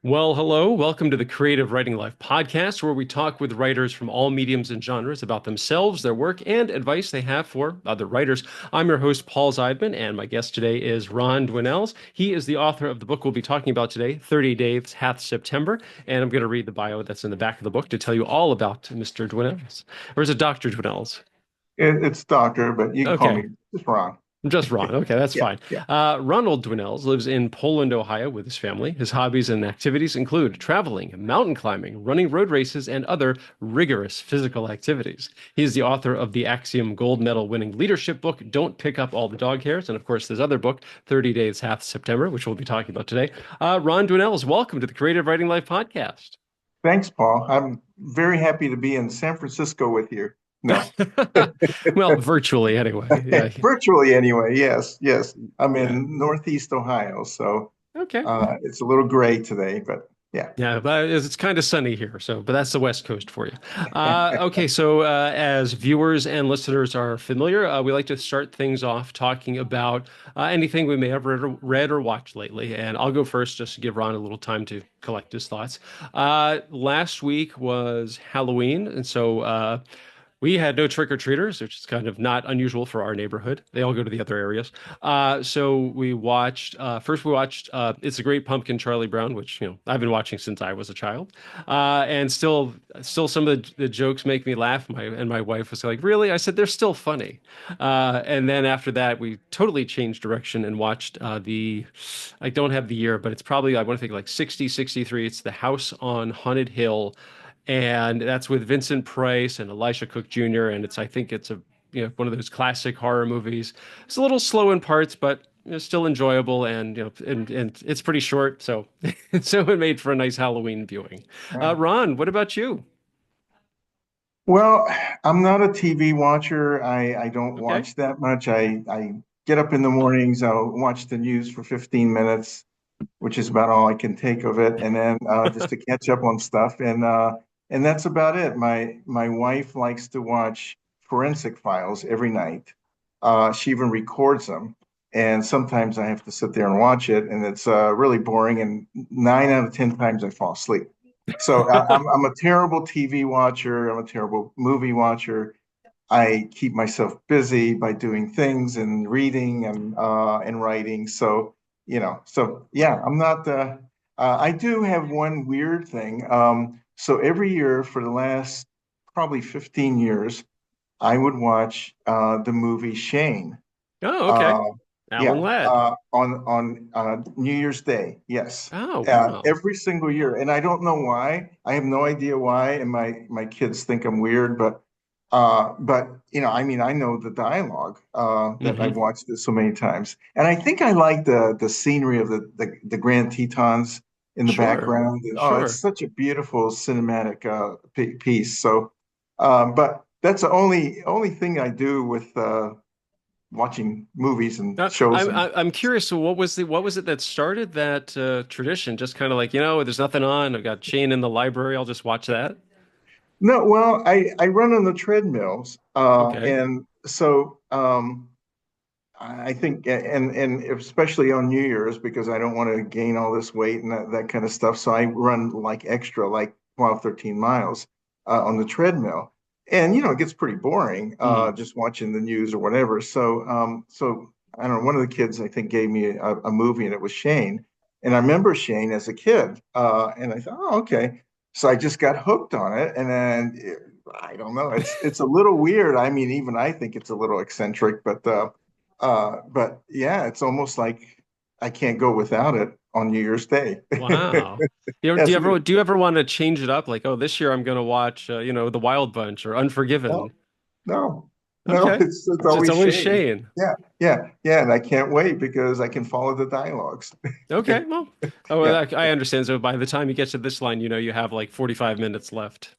Well, hello. Welcome to the Creative Writing Life podcast, where we talk with writers from all mediums and genres about themselves, their work, and advice they have for other writers. I'm your host, Paul Zeidman, and my guest today is Ron Dwinnells. He is the author of the book we'll be talking about today, 30 Days Hath September. And I'm going to read the bio that's in the back of the book to tell you all about Mr. Dwinnells. Or is it Dr. Dwinnells? It's doctor, but you can call me Okay. just Ron. Just Ron. Okay, that's Yeah, fine. yeah. Ronald Dwinnells lives in Poland, Ohio with his family. His hobbies and activities include traveling, mountain climbing, running road races, and other rigorous physical activities. He is the author of the Axiom Gold Medal winning leadership book, Don't Pick Up All the Dog Hairs, and of course, his other book, 30 Days Hath September, which we'll be talking about today. Ron Dwinnells, welcome to the Creative Writing Life podcast. Thanks, Paul. I'm very happy to be in San Francisco with you. No, Well, virtually anyway. Yeah. virtually anyway. Yes, yes. I'm Yeah. in Northeast Ohio, so Okay. it's a little gray today, but yeah. Yeah, but it's kind of sunny here, so but that's the West Coast for you. Okay, so as viewers and listeners are familiar, we like to start things off talking about anything we may have read or watched lately. And I'll go first just to give Ron a little time to collect his thoughts. Last week was Halloween, and so we had no trick-or-treaters, which is kind of not unusual for our neighborhood. They all go to the other areas. So we watched first we watched It's a Great Pumpkin, Charlie Brown, which I've been watching since I was a child. And still some of the jokes make me laugh. My wife was like, "Really?" I said, "They're still funny." And then after that, we totally changed direction and watched the I don't have the year, but it's probably I want to think like 60, 63. It's The House on Haunted Hill, and that's with Vincent Price and Elisha Cook Jr. And I think it's a one of those classic horror movies. It's a little slow in parts, but still enjoyable, and and it's pretty short, so so it made for a nice Halloween viewing. Yeah. Ron, what about you? Well, I'm not a TV watcher. I don't Okay. watch that much. I get up in the mornings, I'll watch the news for 15 minutes, which is about all I can take of it, and then just to catch up on stuff, and that's about it. My wife likes to watch forensic files every night. She even records them, and sometimes I have to sit there and watch it, and it's really boring. And 9 out of 10 times I fall asleep. So I'm a terrible TV watcher. I'm a terrible movie watcher. I keep myself busy by doing things and reading and writing. So yeah, I'm not. I do have one weird thing. So every year for the last probably 15 years, I would watch the movie Shane. Oh, okay. Uh, Alan yeah, Ladd. on New Year's Day. Yes, Oh, wow. every single year, and I don't know why. I have no idea why, and my kids think I'm weird, but I mean, I know the dialogue that Hmm. I've watched it so many times, and I think I like the scenery of the Grand Tetons in the Sure. background. And, oh, it's Sure. such a beautiful cinematic piece. So, but that's the only thing I do with watching movies and shows and I'm curious. So what was it that started that tradition? Just kind of like, there's nothing on. I've got Shane in the library. I'll just watch that. no, well, I run on the treadmills, Okay. and so I think, and especially on New Year's because I don't want to gain all this weight and that kind of stuff. So I run like extra, like 12, 13 miles on the treadmill, and it gets pretty boring Hmm. just watching the news or whatever. So I don't know. One of the kids I think gave me a movie, and it was Shane, and I remember Shane as a kid, and I thought, oh, okay. So I just got hooked on it, and then I don't know. It's a little weird. I mean, even I think it's a little eccentric, but yeah, it's almost like I can't go without it on New Year's Day. Wow. That's weird. Do you ever want to change it up? Like, oh, this year I'm going to watch, The Wild Bunch or No, Unforgiven. no, no. Okay. It's It's always always Shane. Shane. Yeah, yeah, yeah. And I can't wait because I can follow the dialogues. Okay. Well, oh, Yeah. well, I understand. So by the time you get to this line, you have like 45 minutes left.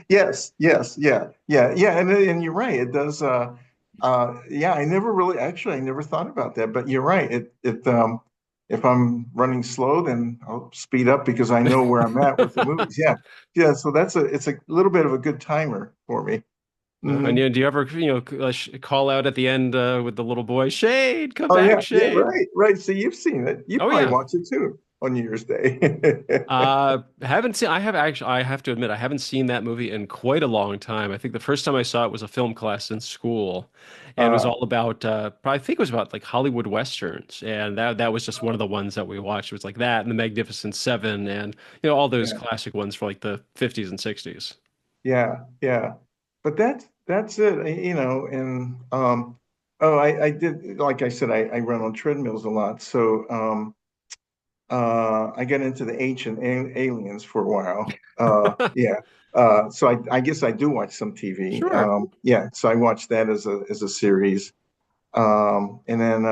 Yes, yes, yeah, yeah, yeah. And you're right. It does. Yeah. I never thought about that. But you're right. If I'm running slow, then I'll speed up because I know where I'm at with the movies. Yeah, yeah. So it's a little bit of a good timer for me. And Mhm. do you ever, call out at the end with the little boy, Shane, come Oh back, yeah, yeah, Shane? right, right. So you've seen it. You Oh probably yeah. watch it too. on New Year's Day? Haven't seen, I have actually, I have to admit, I haven't seen that movie in quite a long time. I think the first time I saw it was a film class in school, and it was Uh, all about, I think it was about like Hollywood Westerns, and that was just one of the ones that we watched. It was like that and The Magnificent Seven, and all those yeah, classic ones for like the 50s and 60s. yeah, yeah. But that's it, and oh, I did, like I said, I run on treadmills a lot. So I got into the ancient aliens for a while. Yeah. So I guess I do watch some TV. Sure. Yeah, so I watched that as a series. And then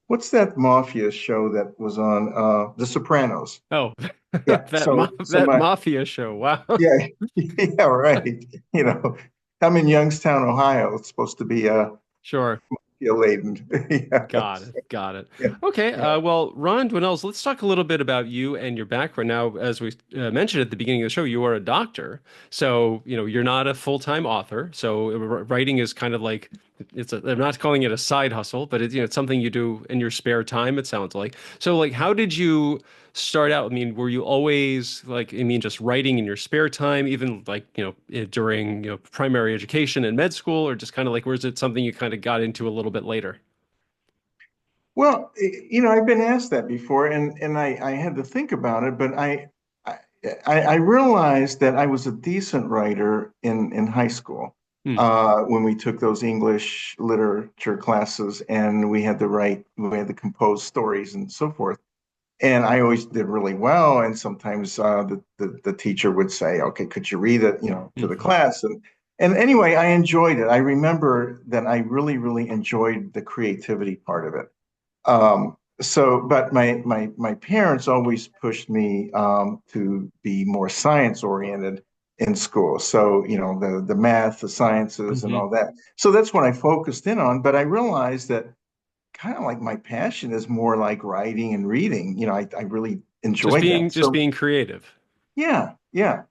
what's that mafia show that was on The Sopranos? Oh, Yeah. So that my mafia show. Wow. yeah, yeah, right. I'm in Youngstown, Ohio. It's supposed to be Sure. laden. Yeah. Got it. Got it. Yeah. Okay. Yeah. Well, Ron Dwinnells, let's talk a little bit about you and your background. Now, as we mentioned at the beginning of the show, you are a doctor. So, you're not a full-time author. So, writing is kind of like I'm not calling it a side hustle, but it's something you do in your spare time, it sounds like. So, like, how did you start out? I mean, were you always like, I mean, just writing in your spare time, even like, during, primary education and med school, or just kind of like, was it something you kind of got into a little bit later? Well, I've been asked that before, and I had to think about it, but I I realized that I was a decent writer in high school Hmm. when we took those English literature classes, and we had to compose stories and so forth. And I always did really well. And sometimes the teacher would say, "Okay, could you read it, to the Mhm. class?" And anyway, I enjoyed it. I remember that I really, really enjoyed the creativity part of it. But my parents always pushed me to be more science oriented in school. So, the math, the sciences, and Hmm. all that. So that's what I focused in on. But I realized that kind of like my passion is more like writing and reading. I really enjoyed that. Just So being creative. yeah, yeah.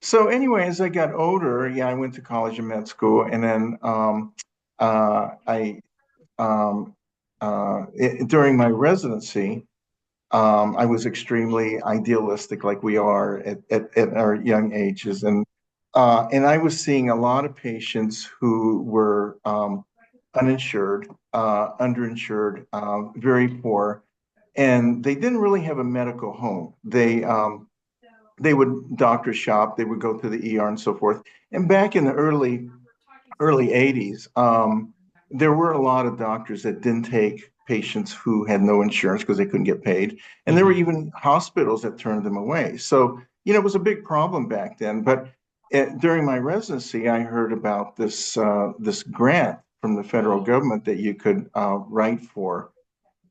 So anyway, as I got older, yeah, I went to college and med school, and then I during my residency, I was extremely idealistic, like we are at our young ages, and I was seeing a lot of patients who were uninsured, underinsured, very poor, and they didn't really have a medical home. They would doctor shop, they would go to the ER and so forth. And back in the early 80s, there were a lot of doctors that didn't take patients who had no insurance because they couldn't get paid. And there were Hmm. even hospitals that turned them away. So, it was a big problem back then. But during my residency, I heard about this grant from the federal government that you could write for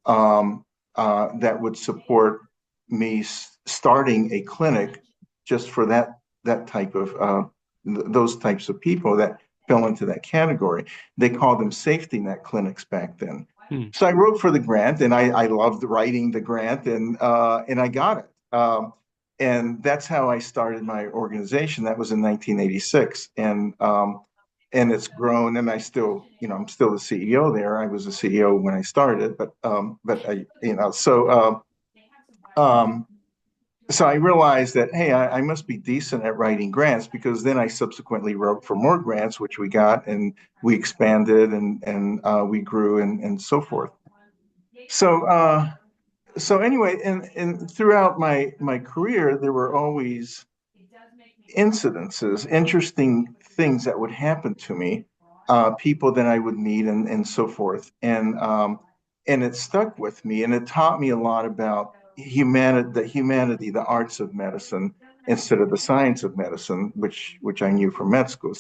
um, that would support me starting a clinic just for that type of those types of people that fell into that category. They called them safety net clinics back then. Hmm. So I wrote for the grant, and I loved writing the grant, and I got it. And that's how I started my organization. That was in 1986, and it's grown, and I'm still the CEO there. I was the CEO when I started, but I, um, so I realized that, hey, I must be decent at writing grants, because then I subsequently wrote for more grants, which we got, and we expanded, and we grew, and so forth. So so anyway, and throughout my career, there were always incidences, interesting things that would happen to me, people that I would meet, and so forth. And it stuck with me, and it taught me a lot about humanity, the arts of medicine, instead of the science of medicine, which I knew from med school.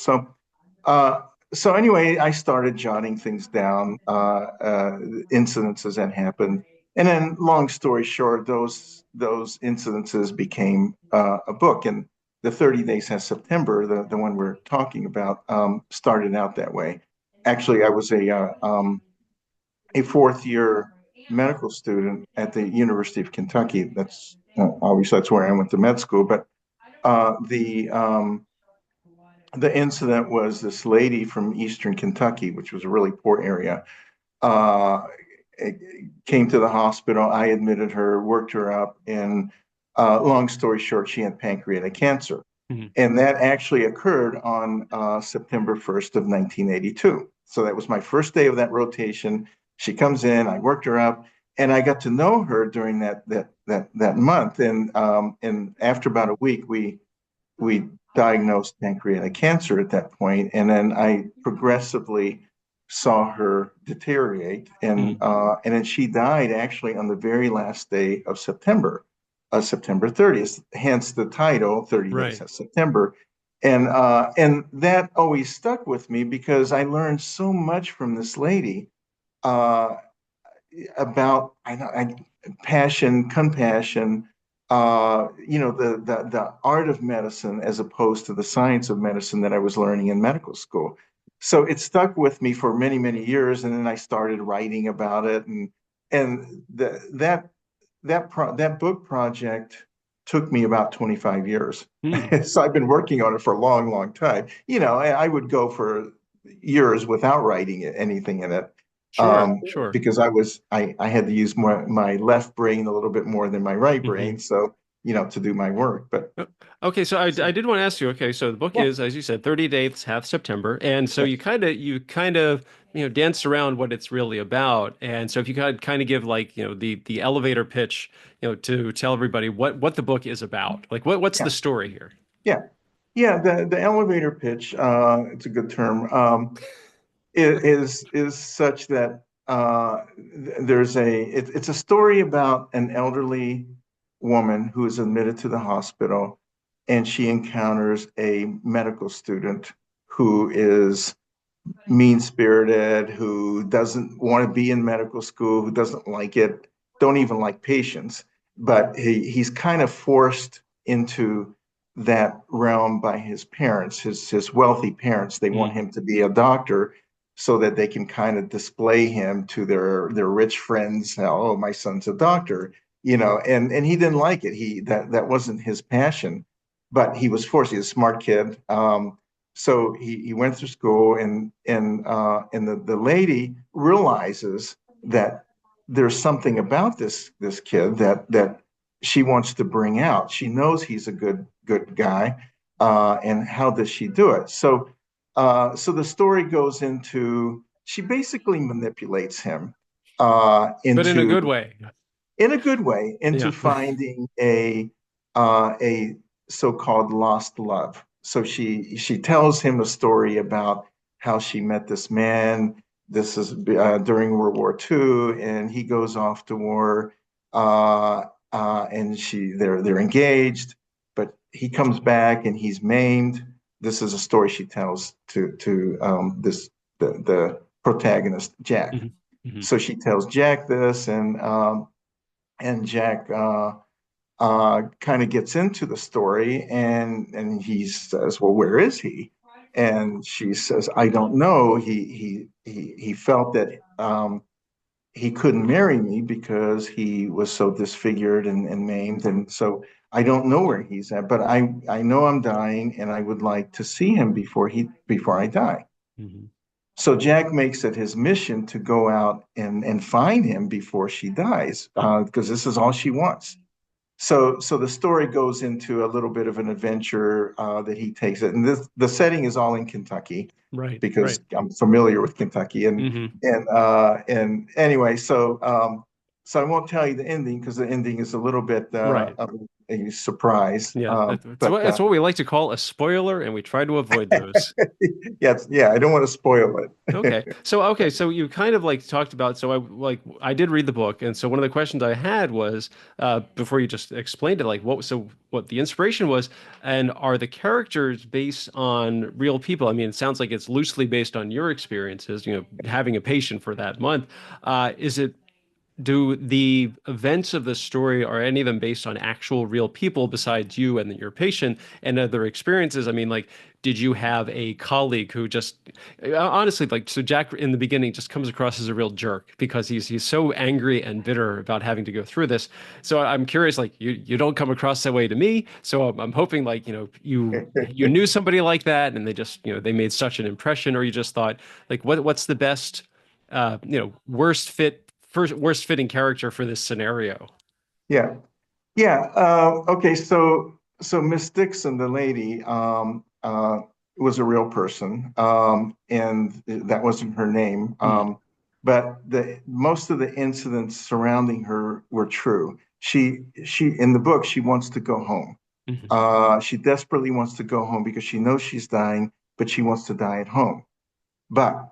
Uh, so anyway, I started jotting things down, incidences that happened, and then, long story short, those incidences became a book. And the 30 Days Has September, the one we're talking about, started out that way. Actually, I was a fourth year medical student at the University of Kentucky. That's obviously that's where I went to med school. But uh, the um, the incident was this lady from Eastern Kentucky, which was a really poor area, uh, came to the hospital. I admitted her, worked her up, and long story short, she had pancreatic cancer. Mhm. And that actually occurred on September 1st of 1982. So that was my first day of that rotation. She comes in, I worked her up, and I got to know her during that month. And after about a week, we diagnosed pancreatic cancer at that point, and then I progressively saw her deteriorate, Mhm. and then she died actually on the very last day of September, September 30th. Hence the title, 30 Days Right. of September, and that always stuck with me because I learned so much from this lady. Uh, about passion, compassion, the art of medicine as opposed to the science of medicine that I was learning in medical school. So it stuck with me for many, many years, and then I started writing about it, and that book project took me about 25 years. Hmm. So I've been working on it for a long, long time. I would go for years without writing anything in it, Sure. Sure. because I had to use my left brain a little bit more than my right Hmm. brain, so to do my work. But Okay, so I did want to ask you. Okay, so the book yeah, is, as you said, 30 Days, Half September, and so yes, you kind of danced around what it's really about. And so if you could kind of give like the elevator pitch, to tell everybody what the book is about, like what's yeah, the story here? yeah, yeah. The elevator pitch, it's a good term. Is such that it's a story about an elderly woman who is admitted to the hospital, and she encounters a medical student who is mean spirited, who doesn't want to be in medical school, who doesn't like it, don't even like patients, but he's kind of forced into that realm by his parents, his wealthy parents. They want Mm, him to be a doctor so that they can kind of display him to their rich friends. Oh, my son's a doctor, and he didn't like it. That wasn't his passion, but he was forced. He's a smart kid. So he went through school, and the lady realizes that there's something about this kid that she wants to bring out. She knows he's a good guy, and how does she do it? So the story goes into, she basically manipulates him but in a into, good way. in a good way, into Yeah. finding a so-called lost love. So she tells him a story about how she met this man. This is during World War II, and he goes off to war, and they're engaged, but he comes back and he's maimed. This is a story she tells to this the protagonist Jack. Hmm. Hmm. So she tells Jack this, and Jack kind of gets into the story, and he says, "Well, where is he?" And she says, "I don't know. He felt that he couldn't marry me because he was so disfigured and maimed, and so I don't know where he's at. But I know I'm dying, and I would like to see him before I die." Hmm. So Jack makes it his mission to go out and find him before she dies, because this is all she wants. So the story goes into a little bit of an adventure that he takes it, and the setting is all in Kentucky Right. because Right. I'm familiar with Kentucky, Hmm. and anyway, so I won't tell you the ending because the ending is a little bit Right. of a surprise. Yeah. But That's what we like to call a spoiler, and we try to avoid those. yes, yeah, I don't want to spoil it. So you kind of like talked about, so I did read the book, and so one of the questions I had was before you just explained it, like what the inspiration was, and are the characters based on real people? I mean, it sounds like it's loosely based on your experiences, having a patient for that month. Is it Do the events of the story, are any of them based on actual real people besides you and your patient and other experiences? I mean, like, did you have a colleague who just honestly, like, so Jack in the beginning just comes across as a real jerk because he's so angry and bitter about having to go through this. So I'm curious, like, you don't come across that way to me. So I'm hoping, like, you knew somebody like that and they just they made such an impression, or you just thought like, what's the best worst fit first worst fitting character for this scenario. Yeah. Yeah. Okay. So Miss Dixon, the lady, was a real person, and that wasn't her name. Mm, But the most of the incidents surrounding her were true. She in the book, she wants to go home. mhm, She desperately wants to go home because she knows she's dying, but she wants to die at home. But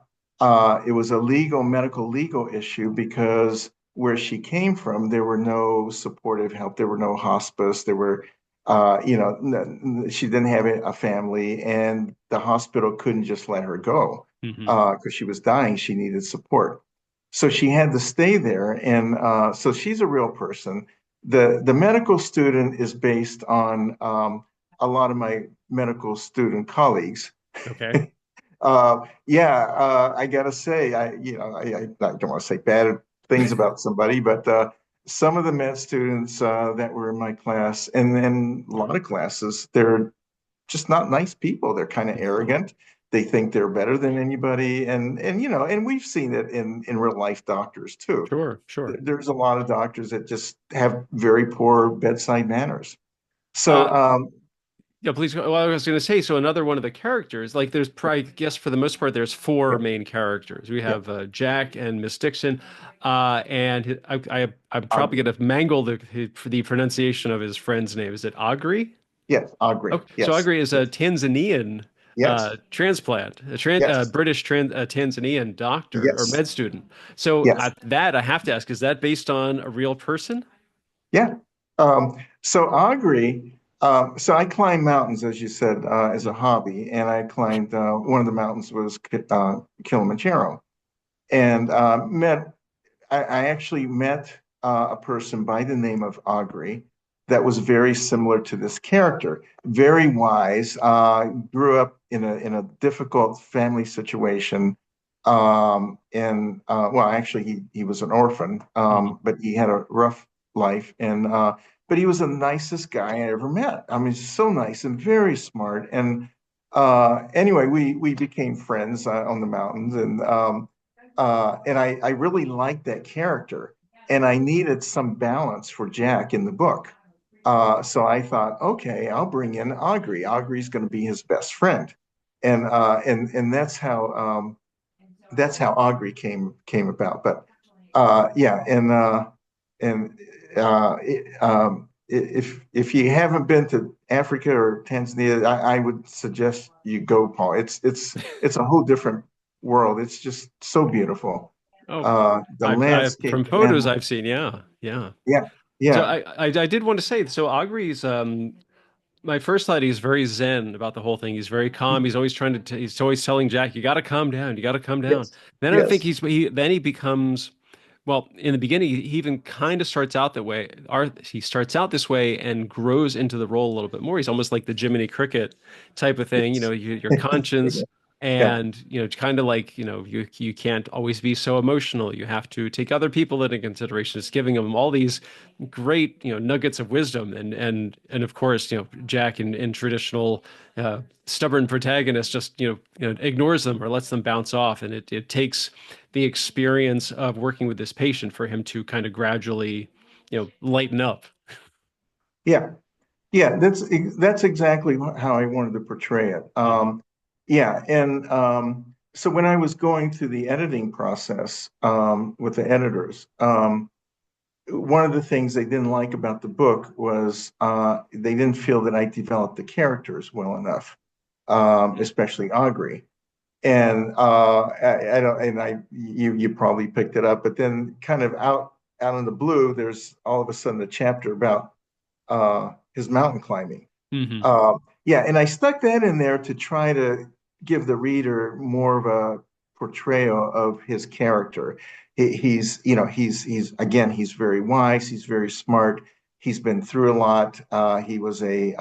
it was a medical legal issue because where she came from, there were no supportive help, there were no hospice, there were, she didn't have a family, and the hospital couldn't just let her go mhm. because she was dying. She needed support. So she had to stay there. And so she's a real person. The medical student is based on a lot of my medical student colleagues. Okay. Yeah, I gotta say, I don't want to say bad things about somebody, but some of the med students that were in my class and a lot of classes, they're just not nice people. They're kind of arrogant. They think they're better than anybody, and we've seen it in real life doctors too. Sure, sure. There's a lot of doctors that just have very poor bedside manners. So, Uh, yeah, please. Well, I was going to say, so another one of the characters, like there's probably, I guess for the most part, there's four yeah, main characters. We yeah, have Jack and Miss Dixon, and I'm probably Aubrey. going to mangle the pronunciation of his friend's name. Is it Agri? Yes, Aubrey. Oh, so Yes, Agri is a yes, Tanzanian yes, transplant, yes, British Tanzanian doctor or yes, med student. So yes. that I have to ask, is that based on a real person? Yeah. So Aubrey, so I climb mountains, as you said, as a hobby, and I climbed one of the mountains was Kilimanjaro, and I actually met a person by the name of Aubrey that was very similar to this character, very wise, grew up in a difficult family situation, and well, actually, he was an orphan, Mhm. but he had a rough life, and but he was the nicest guy I ever met. I mean, so nice and very smart, and anyway, we became friends on the mountains, and I really liked that character, and I needed some balance for Jack in the book. So I thought, okay, I'll bring in Aubrey. Aubrey's going to be his best friend, and that's how Aubrey came about. But yeah, and if you haven't been to Africa or Tanzania, I would suggest you go, Paul. It's a whole different world. It's just so beautiful. Oh, The I landscape, from the photos animals. I've seen, yeah, yeah. Yeah, So yeah, I did want to say, so Agri's my first thought he's very zen about the whole thing. He's very calm. He's always he's always telling Jack, you got to calm down. You got to calm down. yes, Then I think yes, then he becomes, well, in the beginning, he even kind of starts out that way. He starts out this way and grows into the role a little bit more. He's almost like the Jiminy Cricket type of thing. You yes. know, your conscience, Yeah, and kind of like you can't always be so emotional. You have to take other people into consideration. It's giving him all these great nuggets of wisdom, and of course Jack in traditional stubborn protagonist just ignores them or lets them bounce off, and it takes the experience of working with this patient for him to kind of gradually lighten up. yeah. Yeah, that's exactly how I wanted to portray it. Mhm. Yeah, and so when I was going through the editing process with the editors, one of the things they didn't like about the book was they didn't feel that I developed the characters well enough, especially Aubrey. And I don't, and I you probably picked it up, but then kind of out in the blue, there's all of a sudden a chapter about his mountain climbing. Mhm. Yeah, and I stuck that in there to try to give the reader more of a portrayal of his character. He's again, he's very wise, he's very smart, he's been through a lot. He was a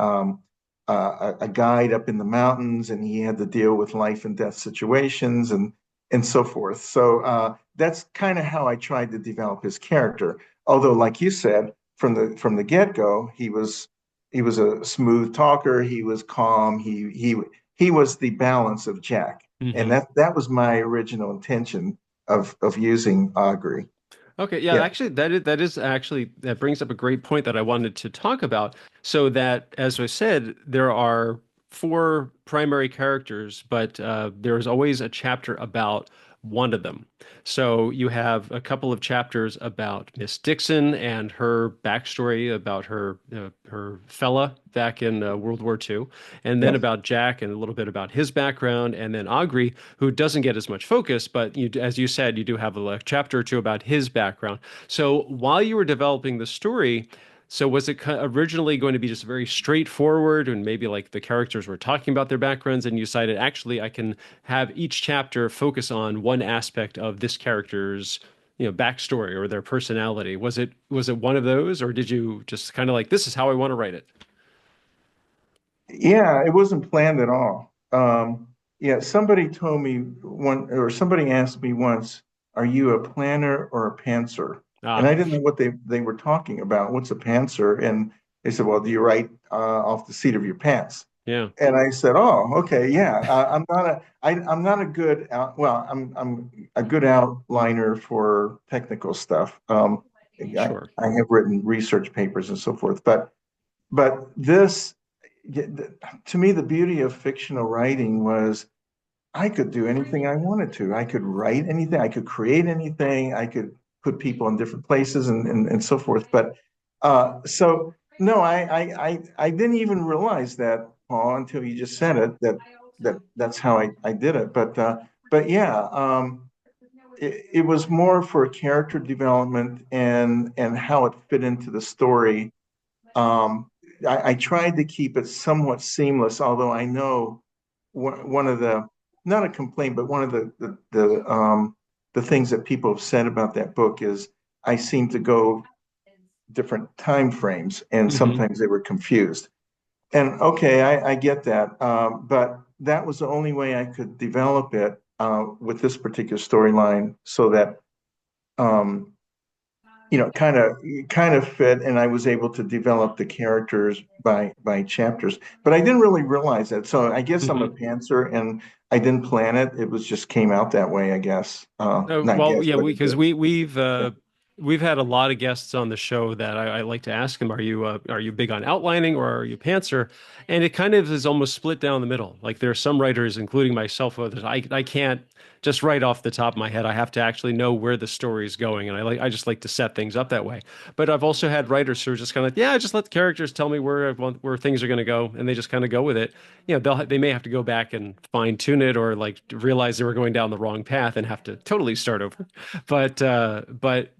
guide up in the mountains, and he had to deal with life and death situations and so forth. So that's kind of how I tried to develop his character. Although, like you said, from the get-go, he was a smooth talker. He was calm. He was the balance of Jack, and Mhm. that was my original intention of using Aubrey. Okay, yeah, Yeah. actually, that is actually that brings up a great point that I wanted to talk about. So that, as I said, there are four primary characters, but there's always a chapter about one of them. So you have a couple of chapters about Miss Dixon and her backstory about her fella back in World War II, and then Yes. about Jack and a little bit about his background, and then Aubrey, who doesn't get as much focus, but you, as you said, you do have a chapter or two about his background. So while you were developing the story, so was it originally going to be just very straightforward and maybe like the characters were talking about their backgrounds and you decided actually I can have each chapter focus on one aspect of this character's, backstory or their personality? Was it one of those, or did you just kind of like this is how I want to write it? Yeah, it wasn't planned at all. Yeah, somebody told me one, or somebody asked me once, "Are you a planner or a pantser?" And Ah, I didn't know what they were talking about. What's a pantser? And they said, "Well, do you write off the seat of your pants?" yeah, And I said, "Oh, okay, yeah. I'm not a good well, I'm a good outliner for technical stuff. sure. I have written research papers and so forth, but this, to me, the beauty of fictional writing was I could do anything I wanted to. I could write anything. I could create anything. I could put people in different places and so forth. But so no, I didn't even realize that, Paul, until you just said it, that's how I did it. But yeah, it was more for character development and how it fit into the story. um, I tried to keep it somewhat seamless, although I know one of the, not a complaint, but one of the things that people have said about that book is I seem to go different time frames, and Hmm. sometimes they were confused. And okay, I get that, but that was the only way I could develop it with this particular storyline, so that um, kind of fit, and I was able to develop the characters by chapters. But I didn't really realize that. So I guess I'm a Hmm. pantser, and I didn't plan it. It was just came out that way, I guess. Not Well, guess, yeah, but it because did. we've had a lot of guests on the show that I like to ask them, are you big on outlining or are you pantser? And it kind of is almost split down the middle. Like there are some writers, including myself, that I can't just write off the top of my head. I have to actually know where the story is going, and I just like to set things up that way. But I've also had writers who are just kind of like, yeah, just let the characters tell me where things are going to go, and they just kind of go with it. They may have to go back and fine tune it or like realize they were going down the wrong path and have to totally start over. But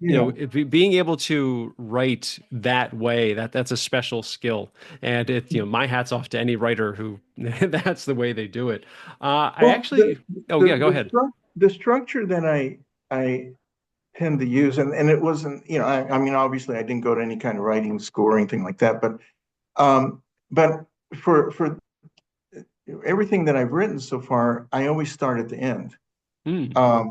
Yeah. being able to write that way, that's a special skill. And my hat's off to any writer who that's the way they do it. I Well, actually, oh yeah, go ahead. the structure that I tend to use, and it wasn't, I mean, obviously, I didn't go to any kind of writing school or anything like that, um, but for everything that I've written so far, I always start at the end. Hmm. um,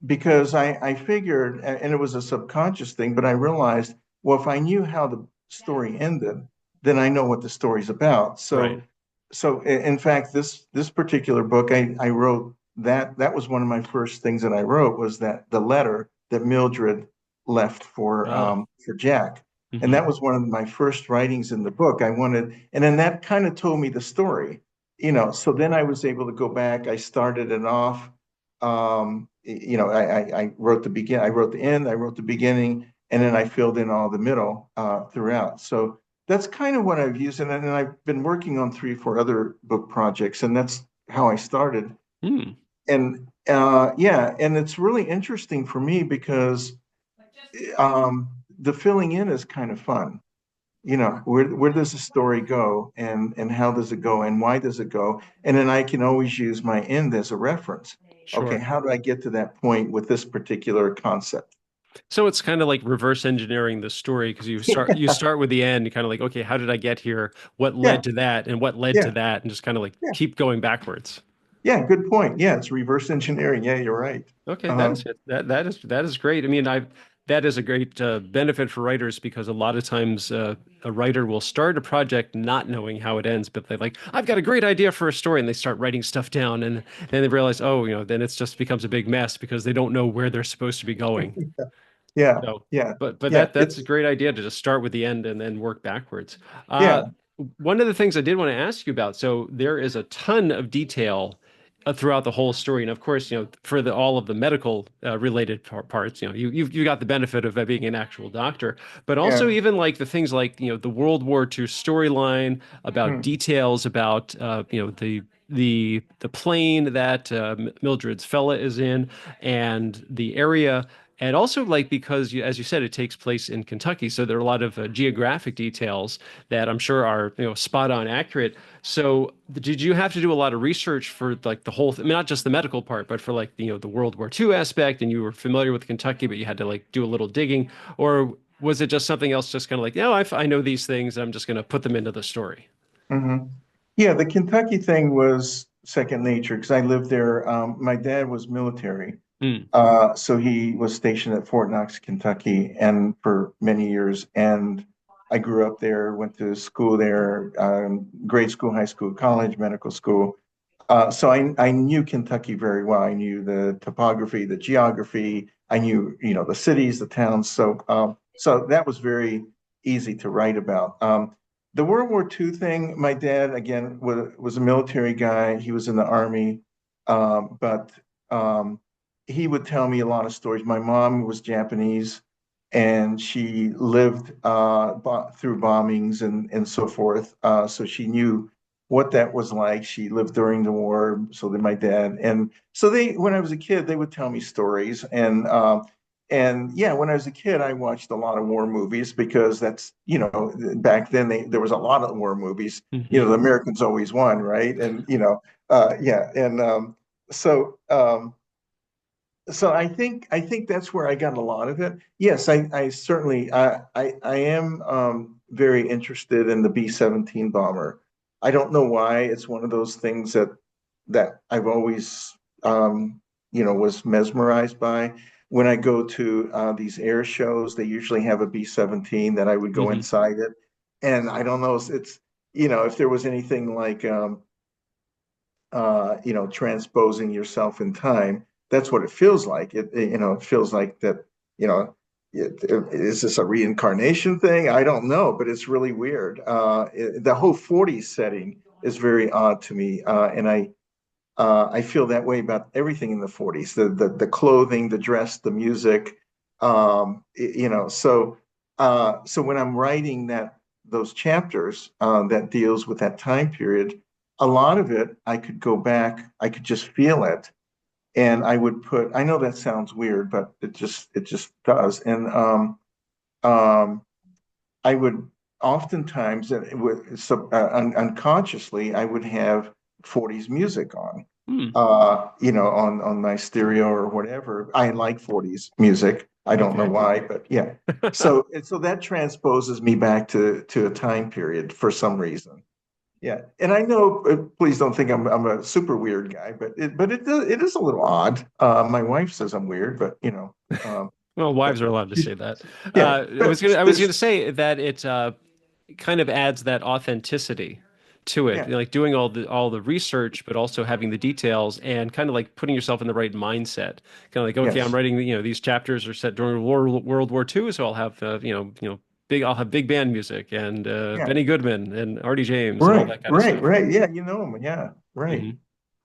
because I figured, and it was a subconscious thing, but I realized, well, if I knew how the story ended, then I know what the story's about. Right. So in fact, this particular book, I wrote that was one of my first things that I wrote was that the letter that Mildred left Ah. for Jack. And Hmm. that was one of my first writings in the book. I wanted, and then that kind of told me the story, so then I was able to go back. I started it off. I wrote the begin, I wrote the end, I wrote the beginning, and then I filled in all the middle throughout. So that's kind of what I've used, and I've been working on 3 or 4 other book projects, and that's how I started. Hmm. And yeah, and it's really interesting for me because the filling in is kind of fun. Where does the story go, and how does it go, and why does it go? And then I can always use my end as a reference. Okay, Sure. how do I get to that point with this particular concept? So it's kind of like reverse engineering the story because you start with the end, kind of like, okay, how did I get here? What Yeah, led to that, and what led to yeah, that, and just kind of like yeah, keep going backwards. yeah. Good point. Yeah, it's reverse engineering. Yeah, you're right. Okay, that Uh, is it. That is great. I mean, I that is a great benefit for writers because a lot of times a writer will start a project not knowing how it ends, but they're like, I've got a great idea for a story, and they start writing stuff down, and then they realize, oh, then it just becomes a big mess because they don't know where they're supposed to be going. Yeah, So, yeah, but yeah. that's a It's great idea to just start with the end and then work backwards. Uh, yeah. One of the things I did want to ask you about, so there is a ton of detail throughout the whole story, and of course, for the all of the medical related parts, you've got the benefit of being an actual doctor, but also Yeah. even like the things like the World War II storyline about Mm, details about the plane that Mildred's fella is in and the area. And also, like, because as you said, it takes place in Kentucky, so there are a lot of geographic details that I'm sure are, spot on accurate. So, did you have to do a lot of research for like the whole, I mean, not just the medical part, but for like the World War II aspect, and you were familiar with Kentucky, but you had to like do a little digging, or was it just something else, just kind of like, I know these things, and I'm just going to put them into the story? hmm Yeah, the Kentucky thing was second nature because I lived there. My dad was military. Mm, So he was stationed at Fort Knox, Kentucky, and for many years. And I grew up there, went to school there, grade school, high school, college, medical school. So I knew Kentucky very well. I knew the topography, the geography. I knew, the cities, the towns. So that was very easy to write about. The World War II thing, my dad, again, was a military guy. He was in the army, but he would tell me a lot of stories. My mom was Japanese, and she lived through bombings and so forth. So she knew what that was like. She lived during the war, so did my dad. And so when I was a kid, they would tell me stories. And yeah, when I was a kid, I watched a lot of war movies because that's, back then there was a lot of war movies. hmm The Americans always won, right? And yeah, and so. So I think that's where I got a lot of it. Yes, I certainly I am very interested in the B-17 bomber. I don't know why. It's one of those things that I've always was mesmerized by. When I go to these air shows, they usually have a B-17 that I would go hmm inside it, and I don't know. It's if there was anything like transposing yourself in time. That's what it feels like. It feels like that, you know, is this a reincarnation thing? I don't know, but it's really weird. The whole 40s setting is very odd to me. And I feel that way about everything in the 40s, the clothing, the dress, the music. So when I'm writing those chapters that deals with that time period, a lot of it I could go back, I could just feel it, and I would put. I know that sounds weird, but it just does. And um, I would oftentimes, unconsciously, I would have 40s music on, Hmm. on my stereo or whatever. I like 40s music. I don't know Okay. why, but yeah. So that transposes me back to a time period for some reason. Yeah, and I know. Please don't think I'm a super weird guy, but it is a little odd. My wife says I'm weird, but Well, but wives are allowed to say that. yeah, but I was gonna there's say that it kind of adds that authenticity to it, yeah, like doing all the research, but also having the details and kind of like putting yourself in the right mindset. Kind of like, okay, I'm yes, writing, these chapters are set during World War II, so I'll have, I'll have big band music and yeah. Benny Goodman and Artie James and all Right, that kind of right, stuff. right. Yeah, you know him. Yeah, right. hmm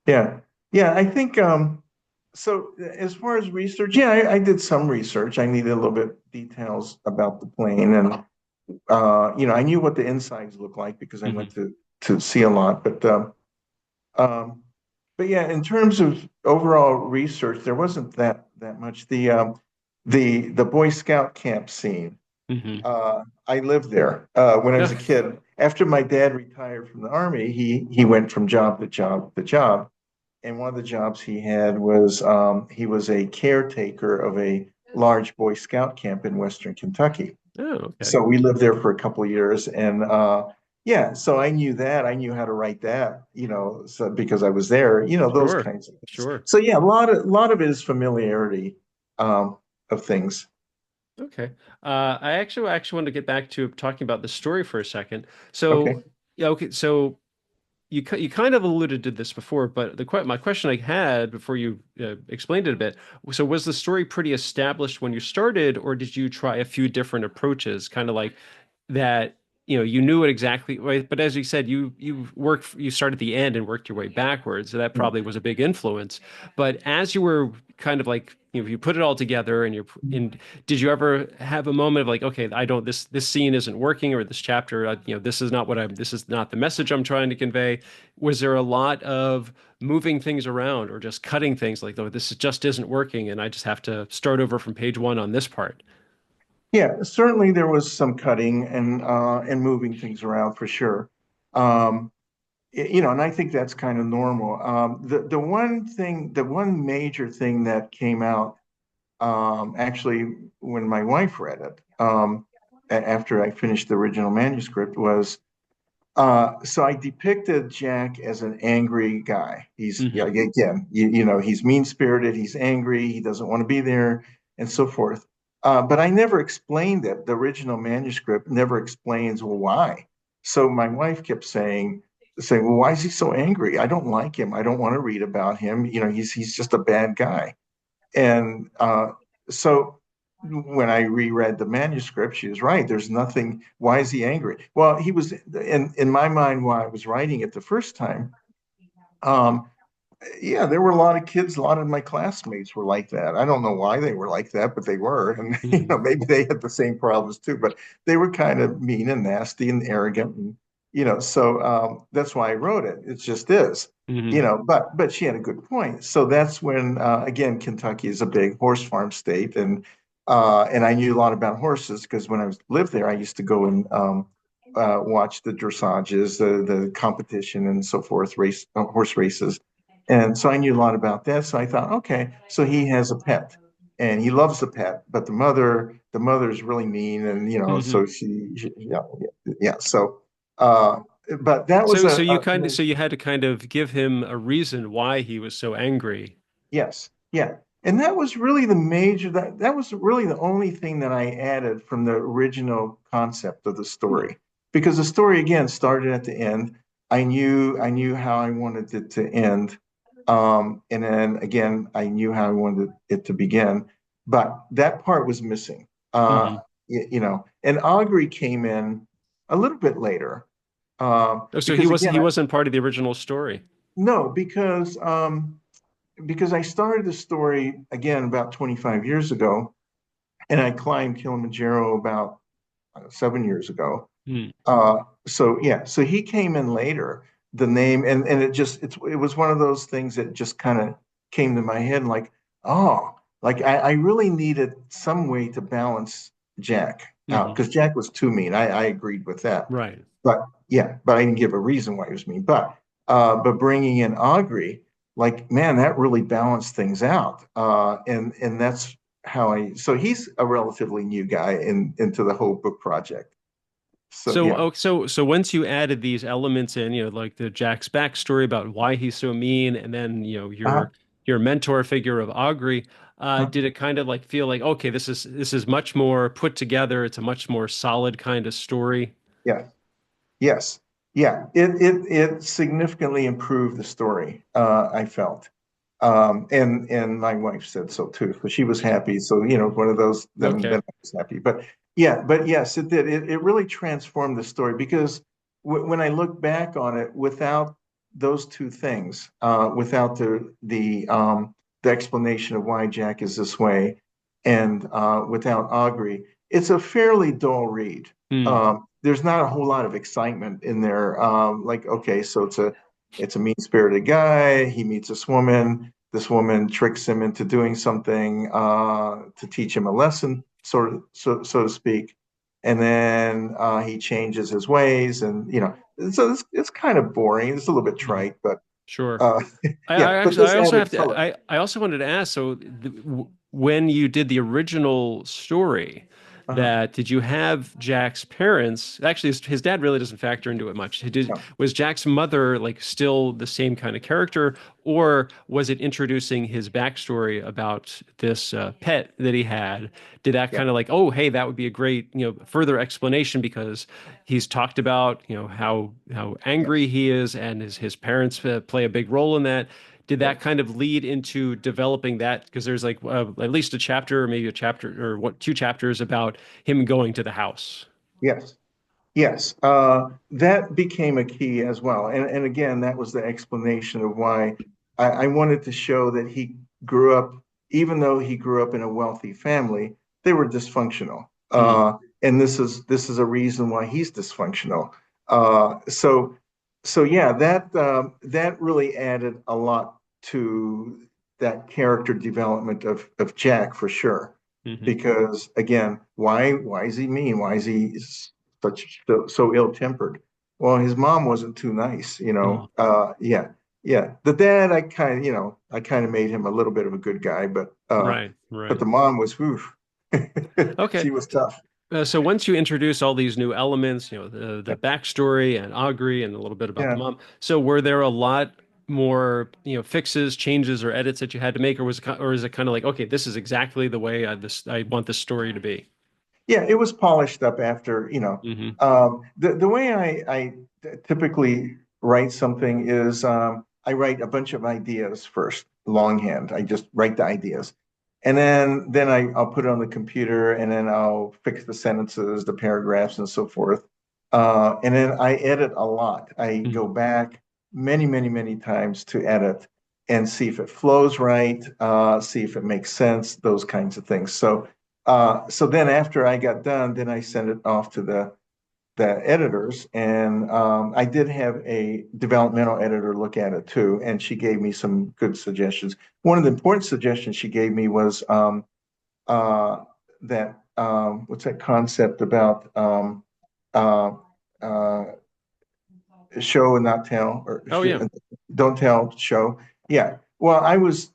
Yeah, yeah. I think so. As far as research, yeah, I did some research. I needed a little bit details about the plane, and I knew what the insides looked like because I went hmm to see a lot. Um, but yeah, in terms of overall research, there wasn't that much. The Boy Scout camp scene. hmm I lived there when I was Yeah. a kid. After my dad retired from the army, he went from job to job to job, and one of the jobs he had was he was a caretaker of a large Boy Scout camp in Western Kentucky. Oh, okay. So we lived there for a couple of years, and yeah, so I knew that. I knew how to write that, so because I was there, those Sure. kinds of things. Sure. So yeah, a lot of it is familiarity of things. Okay. I actually wanted to get back to talking about the story for a second. Okay. So, yeah, okay. So you kind of alluded to this before, but my question I had before you explained it a bit. So was the story pretty established when you started, or did you try a few different approaches, kind of like that? You knew it exactly, right? But as you said, you started at the end and worked your way backwards, so that Yeah. probably was a big influence. But as you were kind of like, you put it all together, and did you ever have a moment of like, okay, I don't this scene isn't working, or this chapter, this is not the message I'm trying to convey. Was there a lot of moving things around or just cutting things like, oh, just isn't working, and I just have to start over from page one on this part? Yeah, certainly there was some cutting and moving things around for sure. Um, and I think that's kind of normal. The one major thing that came out actually when my wife read it after I finished the original manuscript was so I depicted Jack as an angry guy. He's yeah, Hmm. again, he's mean-spirited, he's angry, he doesn't want to be there, and so forth. But I never explained it. The original manuscript never explains why. So my wife kept saying, well, why is he so angry? I don't like him. I don't want to read about him. He's just a bad guy. And so when I reread the manuscript, she was right. There's nothing. Why is he angry? Well, he was in my mind while I was writing it the first time. Um, yeah, there were a lot of kids, a lot of my classmates were like that. I don't know why they were like that, but they were. And Hmm. maybe they had the same problems too, but they were kind of mean and nasty and arrogant and so that's why I wrote it. It just is. Hmm. But she had a good point. So that's when again, Kentucky is a big horse farm state and I knew a lot about horses because when I lived there, I used to go and watch the dressages, the competition and so forth, horse races. And so I knew a lot about that. So I thought, okay, so he has a pet and he loves the pet, but the mother's really mean. And, Hmm. so yeah, yeah. So, uh, but that was So you had to kind of give him a reason why he was so angry. yes, yeah. And that was really that was really the only thing that I added from the original concept of the Hmm. story. Because the story again started at the end. I knew how I wanted it to end. And then again, I knew how I wanted it to begin. But that part was missing. Hmm. And Augury came in a little bit later. Oh, so Because again, he wasn't part of the original story. no, because I started the story again about 25 years ago, and I climbed Kilimanjaro about 7 years ago. Hmm. So yeah, so he came in later. The name and it was one of those things that just kind of came to my head, like, oh, like I really needed some way to balance Jack out Hmm. because Jack was too mean. I agreed with that, Right. but yeah, but I didn't give a reason why he was mean. But bringing in Augury, like, man, that really balanced things out. And that's how I. So he's a relatively new guy into the whole book project. So yeah. So once you added these elements in, like the Jack's backstory about why he's so mean, and then Uh-huh. your mentor figure of Augury, Uh-huh. did it kind of like feel like, okay, this is much more put together. It's a much more solid kind of story. Yeah. Yes. Yeah. It significantly improved the story, I felt. And my wife said so too. So she was happy. So, one of those, then Okay. I was happy. But yes, it did. It really transformed the story because when I look back on it, without those two things, without the explanation of why Jack is this way, and without Augury, it's a fairly dull read. Hmm. There's not a whole lot of excitement in there. Like, okay, so it's a mean-spirited guy. He meets this woman. This woman tricks him into doing something to teach him a lesson, sort of, so to speak. And then he changes his ways, and so it's kind of boring. It's a little bit Hmm. trite, but Sure. uh, I yeah. But actually, this I also added have to, color. I also wanted to ask, so when you did the original story, Uh-huh. that did you have Jack's parents? Actually, his dad really doesn't factor into it much. No. Was Jack's mother like still the same kind of character, or was it introducing his backstory about this pet that he had? Did that Yeah. kind of like, oh, hey, that would be a great, further explanation because he's talked about, how angry Yes. he is, and his parents play a big role in that. Did that Yes. kind of lead into developing that? Because there's like at least a chapter, or maybe a chapter or what, two chapters about him going to the house. Yes. Yes, that became a key as well. And again, that was the explanation of why I wanted to show that he grew up, even though he grew up in a wealthy family, they were dysfunctional. Mm, And this is a reason why he's dysfunctional. So yeah, that really added a lot to that character development of Jack for sure. hmm. Because again, why is he mean? Why is he so ill-tempered? Well, his mom wasn't too nice, you Mm, know. Yeah, yeah. The dad, I kind of made him a little bit of a good guy, right, but right. the mom was, whew, Okay. she was tough. So once you introduce all these new elements, the Yeah, backstory and Augury and a little bit about the yeah. mom. So were there a lot more, fixes, changes, or edits that you had to make, or or is it kind of like, okay, this is exactly the way I want this story to be? Yeah, it was polished up after, Hmm. the way I typically write something is I write a bunch of ideas first, longhand. I just write the ideas. And then I'll put it on the computer and then I'll fix the sentences, the paragraphs, and so forth. And then I edit a lot. I go back many, many, many times to edit and see if it flows right, see if it makes sense, those kinds of things. So then after I got done, then I sent it off to the editors, and I did have a developmental editor look at it too, and she gave me some good suggestions. One of the important suggestions she gave me was that what's that concept about uh, uh, show and not tell, or Oh yeah, don't tell, show. Yeah. Well, I was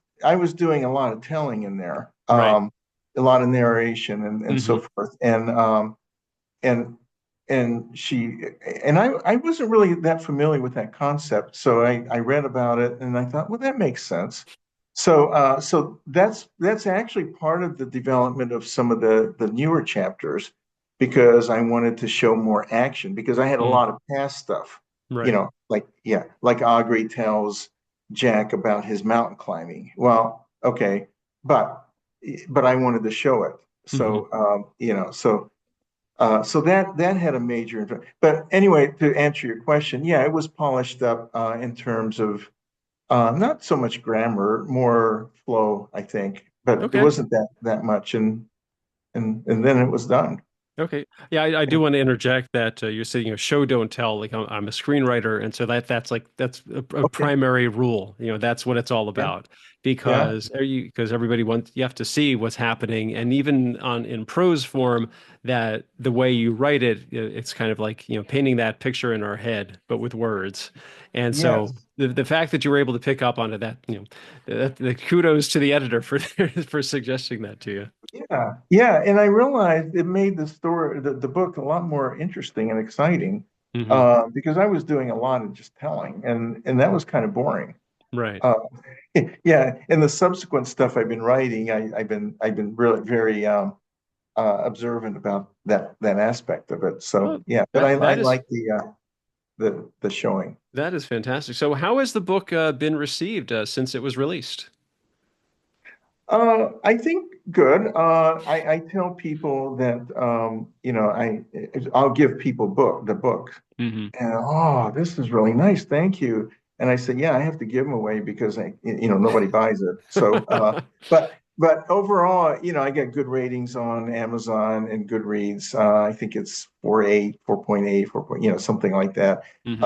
doing a lot of telling in there, right. a lot of narration and Hmm. so forth, and and she and I wasn't really that familiar with that concept, so I read about it and I thought, well, that makes sense. So that's actually part of the development of some of the newer chapters because I wanted to show more action because I had a Mm, lot of past stuff, right. like yeah, like Aubrey tells Jack about his mountain climbing. Well, okay, but but I wanted to show it. Hmm. So that had a major impact. But anyway, to answer your question, yeah, it was polished up in terms of not so much grammar, more flow, I think. But there Okay. wasn't that much, and then it was done. Okay. Yeah, I do want to interject that you're saying, show don't tell. Like I'm a screenwriter, and so that's a Okay. primary rule. That's what it's all Yeah. about Yeah. because everybody wants you have to see what's happening, and even on in prose form, that the way you write it, it's kind of like painting that picture in our head, but with words. And so Yes. the fact that you were able to pick up onto that, the kudos to the editor for for suggesting that to you. Yeah. Yeah. And I realized it made the book a lot more interesting and exciting Hmm. because I was doing a lot of just telling, and that was kind of boring. Right. Uh, yeah, and the subsequent stuff I've been writing, I've been really very observant about that aspect of it. So Well, yeah, but that I that is like the showing. that is fantastic. So, how has the book been received since it was released? I think good. I tell people that I'll give people the book. Hmm. And oh, this is really nice. Thank you. And I said, yeah, I have to give them away because nobody buys it. But overall, I get good ratings on Amazon and Goodreads. I think it's 4.8, 4.8, 4 point, something like that. Hmm.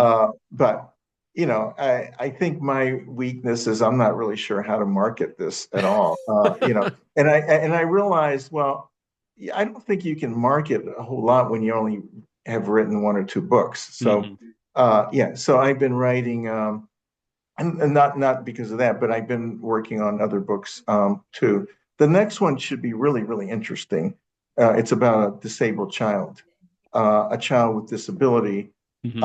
But I think my weakness is I'm not really sure how to market this at all. And I realized, well, yeah, I don't think you can market a whole lot when you only have written one or two books. So Hmm. yeah, so I've been writing and not because of that, but I've been working on other books too. The next one should be really, really interesting. it's about a disabled child, a child with disability Hmm.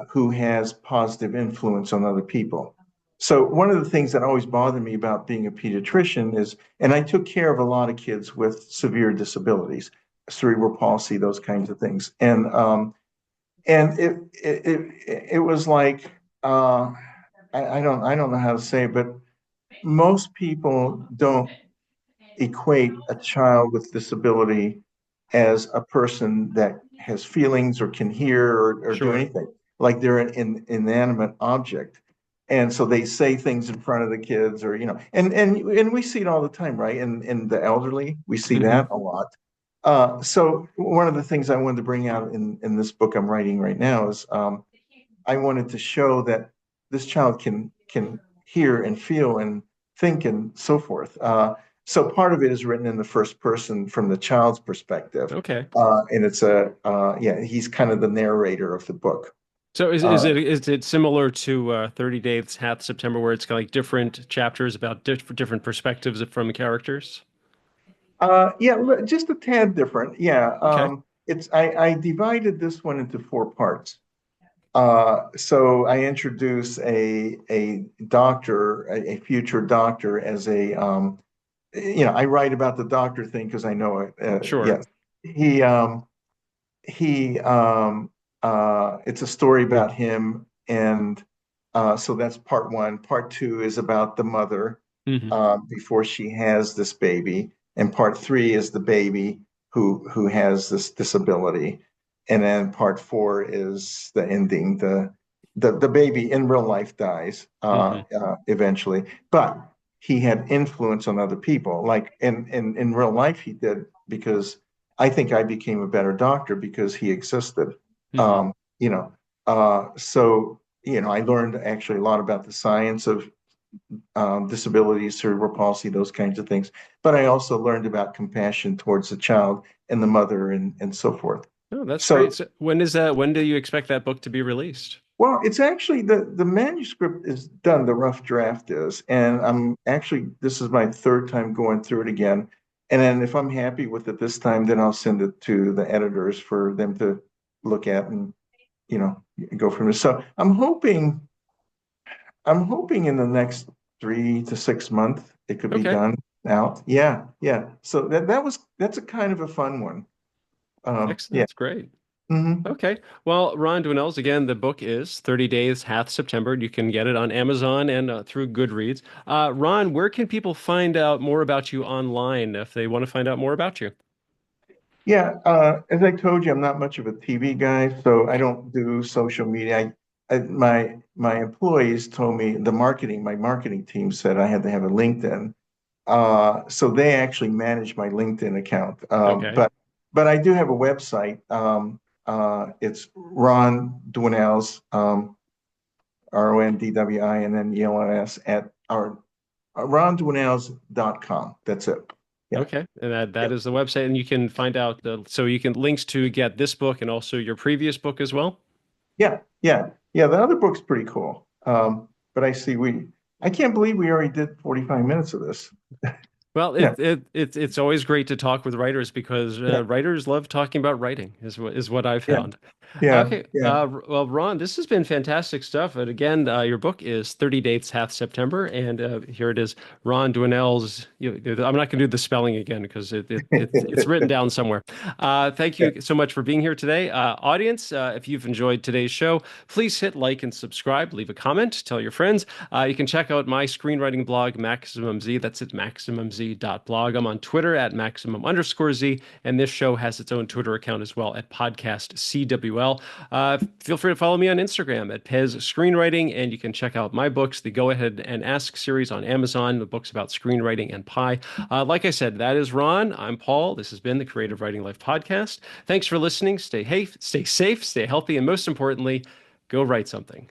who has positive influence on other people. So one of the things that always bothered me about being a pediatrician is, and I took care of a lot of kids with severe disabilities, cerebral palsy, those kinds of things, and it was like I don't know how to say it, but most people don't equate a child with disability as a person that has feelings or can hear or do Sure. anything. Like they're an inanimate object. And so they say things in front of the kids or, and we see it all the time, right? In the elderly, we see Hmm. that a lot. So one of the things I wanted to bring out in this book I'm writing right now is I wanted to show that this child can hear and feel and think and so forth. So part of it is written in the first person from the child's perspective, Okay. and it's yeah, he's kind of the narrator of the book. So Uh, is it similar to 30 Days Half September, where it's got like different chapters about different perspectives from the characters? yeah, just a tad different. Yeah, Okay. it's I divided this one into four parts. So I introduce a doctor, a future doctor, as I write about the doctor thing because I know it. Sure. Yes, he he it's a story about him, and so that's part one. Part two is about the mother Hmm. before she has this baby, and part three is the baby who has this disability, and then part four is the ending. The baby in real life dies Hmm. eventually, but he had influence on other people. Like in real life, he did because I think I became a better doctor because he existed. Hmm. Um, so I learned actually a lot about the science of disabilities, cerebral palsy, those kinds of things. But I also learned about compassion towards the child and the mother and so forth. Oh, that's great. So, So when is that? When do you expect that book to be released? well, it's actually the manuscript is done, the rough draft is, and I'm actually this is my third time going through it again. And then if I'm happy with it this time, then I'll send it to the editors for them to look at and you know go from there. So I'm hoping in the next 3 to 6 months it could be Okay. done out. Yeah, yeah. So that's a kind of a fun one. Excellent. Yeah. That's great. Hmm. Okay. Well, Ron Dwinnells, again, the book is 30 Days Hath September. You can get it on Amazon and through Goodreads. Ron, where can people find out more about you online if they want to find out more about you? Yeah. As I told you, I'm not much of a TV guy, so I Okay. don't do social media. My employees told me my marketing team said I had to have a LinkedIn. So they actually manage my LinkedIn account. Okay. But I do have a website. It's Ron Dwinnells, RONDWI, and then ELS at our rondwinnells.com. That's it. Yeah. Okay. And that Yeah. is the website. And you can find out so you can links to get this book and also your previous book as well. Yeah. Yeah. Yeah. The other book's pretty cool. But I can't believe we already did 45 minutes of this. Well, Yeah. it's always great to talk with writers because Yeah. writers love talking about writing is what I've Yeah. found. Yeah. Okay, Yeah. well, Ron, this has been fantastic stuff. And again, your book is 30 Dates Hath September, and here it is, Ron Dwinnells. I'm not going to do the spelling again because it's written down somewhere. Thank Yeah. you so much for being here today, audience. If you've enjoyed today's show, please hit like and subscribe, leave a comment, tell your friends. You can check out my screenwriting blog, Maximum Z. That's at maximumz.blog. I'm on Twitter at maximum_Z, and this show has its own Twitter account as well at podcast CWL. Feel free to follow me on Instagram at Pez Screenwriting, and you can check out my books, the Go Ahead and Ask series on Amazon, the books about screenwriting and pie. Like I said, that is Ron. I'm Paul. This has been the Creative Writing Life podcast. Thanks for listening. Stay safe, stay healthy, and most importantly, go write something.